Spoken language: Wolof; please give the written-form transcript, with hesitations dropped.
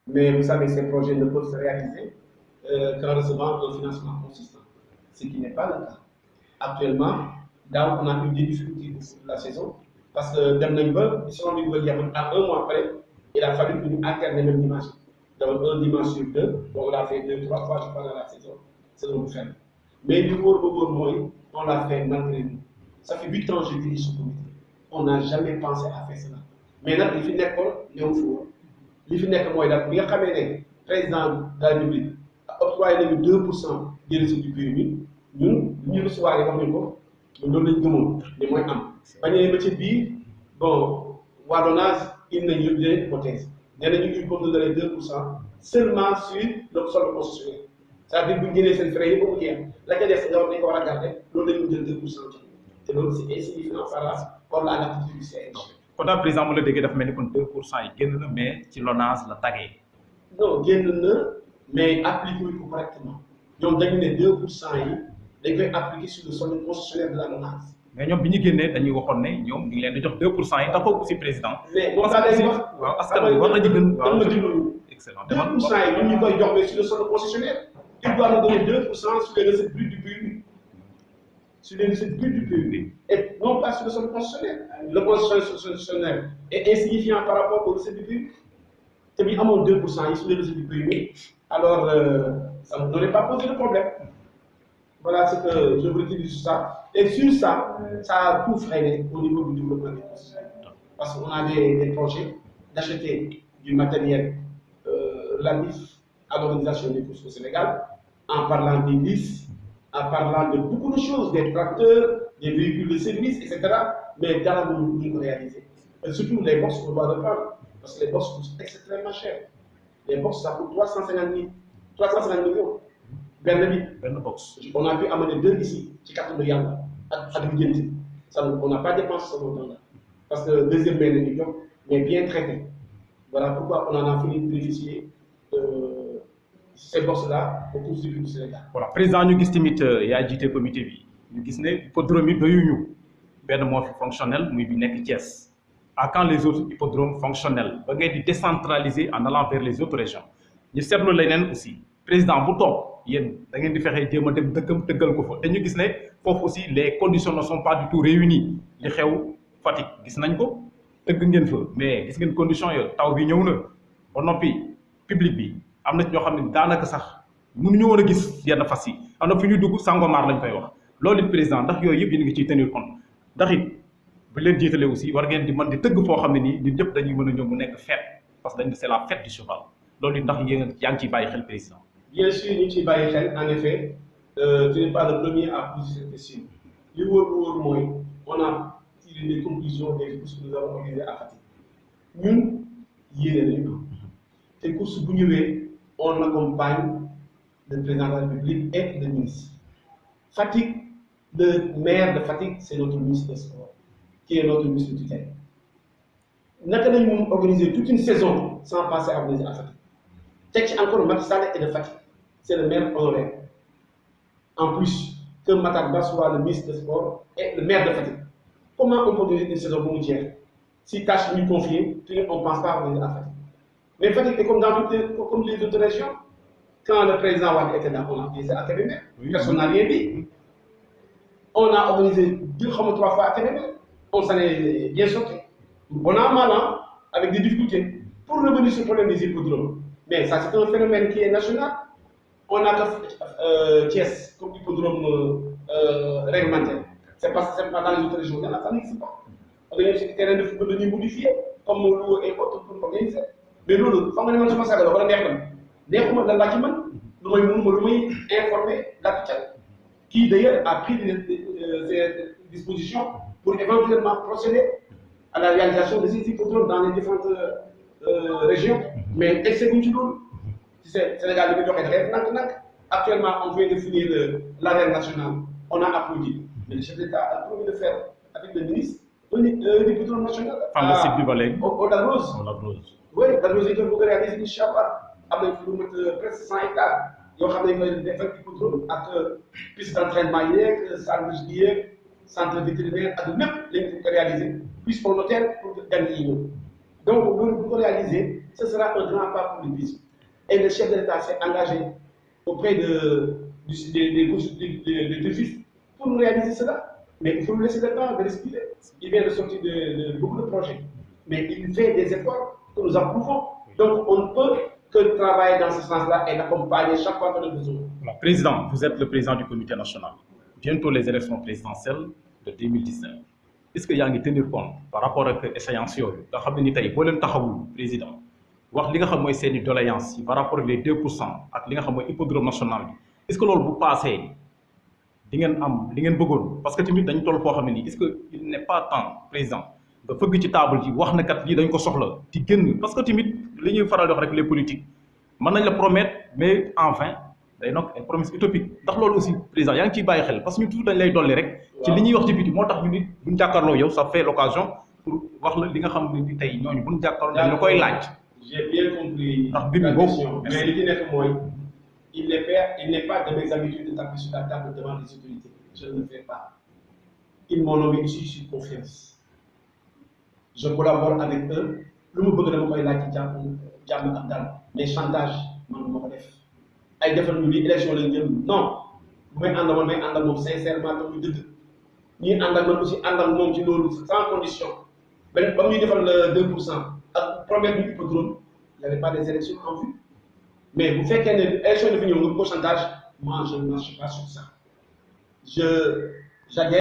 Mais vous savez, ces projets ne peuvent se réaliser qu'en recevant un financement consistant, ce qui n'est pas le cas. Actuellement, là, on a eu des difficultés au cours de la saison, parce que Demnenberg, si on veut dire à un mois après, il a fallu que nous alterner même dimanche. Donc, un dimanche sur deux, donc on l'a fait deux, trois fois, je crois, dans la saison ferme. Mais du au moins, on l'a fait malgré nous. Ça fait 8 ans que je dirige ce comité. On n'a jamais pensé à faire cela. Maintenant, il finit l'école, Léon Four. Il finit que moi, il y a le président de la République a octroyé 2% des recettes du PMI. Nous, nous recevons les gens, nous donnons les gens, les moyens. Bañé ba ci biir bon wadonnage il nañu une hypothèse nee nañu il faut nous donner 2% seulement sur le sol constitutionnel c'est-à-dire bu ñu jëlee seen frais yi ba mu jeex la ca des nga war nañ ko war a garder loolu dañu jël 2% te loolu c'est insignifiant par rapport à l'activité du CNG. kon daal président mu la déggee dafa mel ni kon 2% yi génn na mais ci LONASE la tagee. non génn na mais appliqué wuñ ko correctement ñoom dañu ne 2% yi dañ koy appliquer sur le sol constitutionnel de la LONASE. mais ñoom bi ñu génnee dañuy waxoon ne ñoom ñu ngi leen di jox 2% yi taxaw aussi président. mais moom laa lay wax waaw askan bi war na jëgën waaw excellent 2% yi ñun ñu koy jox mais sur le sol constitutionnel il doit nous donner 2% sur les recettes brutes du PUB sur les recettes brutes du PUB et non pas sur le sol constitutionnel. Le constitutionnel est insignifiant par rapport aux recettes du PUB te bi amoon 2% yi sur les recettes du PUB alors ça ne n'aurait pas posé de problème. Voilà ce que je voulais dire sur ça. Et sur ça, ça a tout freiné au niveau du développement des courses. Parce qu'on avait des projets d'acheter du matériel relatif à l'organisation des courses au Sénégal, en parlant des listes, en parlant de beaucoup de choses, des tracteurs, des véhicules de service, etc. Mais dans le monde, nous réaliser. Et surtout les box, on doit reprendre. Parce que les box coûtent extrêmement cher. Les box, ça coûte 350 millions. Ben box. On a pu amener 2 ici, qui 4 milliards. On n'a pas dépensé ce montant-là. Parce que le deuxième bien mais bien traité. Voilà pourquoi on en a fini de bénéficier de ces bourses-là au cours du Sénégal. Voilà, président, nous avons dit qu'il y a un comité. Nous avons dit que l'hippodrome est fonctionnel, nous avons dit à quand les autres hippodromes fonctionnels, nous avons décentraliser en allant vers les autres régions. Nous avons dit aussi, président Bouton, yéen da ngeen di fexe jéem a dem dëkkam tëggal ko fa te ñu gis ne foofu aussi les conditions ne sont pas du tout réunies li xew Fatick gis nañ ko tëgg ngeen fa mais gis ngeen conditions yo taw bi ñëw na ba noppi public bi am na ci ñoo xam ne daanaka sax mënuñu woon a gis yenn fas yi am na fi ñu dugg Sangomar lañ koy wax loolu it président ndax yooyu yëpp yéen ngi ciy tenir compte ndax it bu leen jiitalee aussi war ngeen di mën di tëgg foo xam ne nii ñun ñëpp dañuy mën a ñëw mu nekk fête parce que dañ c'est la fête du cheval loolu it ndax yéen yaa ngi ciy bàyyi xel président. Bien sûr, en effet, tu n'es pas le premier à poser cette question. On a tiré des conclusions des courses que nous avons organisées à Fatick. Nous, ces courses, on accompagne le président de la République et le ministre. Fatick, le maire de Fatick, c'est notre ministre des Sports, qui est notre ministre de tutelle. Nous avons organisé toute une saison sans passer à organiser à Fatick. C'est encore Macky Sall et de Fatick. C'est le maire honoraire. En plus, que Matarba soit le ministre des Sports et le maire de Fatick. Comment on peut donner une saison mondiale si tâche nous confiée, on ne pense pas à venir à Fatick. Mais Fatick est comme les autres régions. Quand le président Wade était là, on a organisé à Kébémer. Personne n'a rien dit. On a organisé 2 ou 3 fois à Kébémer. On s'en est bien sorti. Bon an, mal an, avec des difficultés. Pour revenir sur le problème des hippodromes, mais ça c'est un phénomène qui est national. On a que Thiès comme hippodrome réglementaire. C'est pas dans les autres régions, ça n'existe pas. On a des terrains de football de modifiés, comme Molo et autres pour organiser. Mais nous, il faut que nous fassions ça. On a dans la Kiman, nous avons informé la qui d'ailleurs a pris des dispositions pour éventuellement procéder à la réalisation de ces hippodromes dans les différentes régions. Mais exécution, Sénégal, actuellement, on vient de finir l'arène nationale. On a applaudi. Mais le chef d'État a promis de faire avec le ministre l'hippodrome national. Au Lagrose. Oui, Lagrose est pour réaliser Inch'Allah. Avec presque 100 hectares. Il y a des hippodromes avec piste d'entraînement, centre centre vétérinaire, avec même les réaliser, puisqu'on notaire pour gagner. Donc, on peut réaliser ce sera un grand pas pour le pays. Et le chef de l'État s'est engagé auprès des juges pour nous réaliser cela. Mais il faut nous laisser le temps de respirer. Il vient de sortir de beaucoup de projets. Mais il fait des efforts que nous approuvons. Donc on ne peut que travailler dans ce sens-là et l'accompagner chaque fois qu'on a besoin. Voilà. Président, vous êtes le président du comité national. Bientôt les élections présidentielles de 2019. Est-ce qu'il y a un tenir compte par rapport à l'échéance? Vous savez, ni tay bo len taxawul président wax li nga xam moy seeni doléance par rapport les 2% ak li nga xam moy hippodrome national bi. Est-ce que lolu bu passé di ngeen am li ngeen bëggoon parce que tamit dañ toll fo xamni est-ce que il n'est pas temps président nga fëgg ci table ji wax na kat li dañ ko soxla ci génn parce que tamit li ñuy faral di wax rek les politiques mën nañ la promettre mais en vain day nok ay promesse utopique ndax lolu aussi président yaa ngi ciy bàyyi xel parce que ñu tout dañ lay dolli rek ci li ñuy wax ci biti moo tax ñu nit buñ jàkkaarloo yow ça fait l'occasion pour wax la li nga xam ne tey ñooñu buñ jàkkaarloo dañ la koy laaj. J'ai bien compris ndax mbir mi boobu mais li ci nekk mooy il n'est pas de mes habitudes de taper sur la table devant les autorités. Je ne le fais pas. Ils m'ont nommé ici sur confiance. Je collabore avec eux. Lu mu bëgg dama koy laaj ci jàmm ak dal mais chantage man ma ko def ay defal ñu li élection lañ jëm non bu may ànd man may ànd ak moom sincèrement te muy dëgg ñuy ànd ak man aussi ànd ak moom ci loolu sans condition ba mu ñuy defal le 2% ak problème du hippodrome il n'y avait pas des élections en vue mais bu fekkee ne élection dafa ñëw nga ko chantage moi je ne marche pas sur ça j'adhère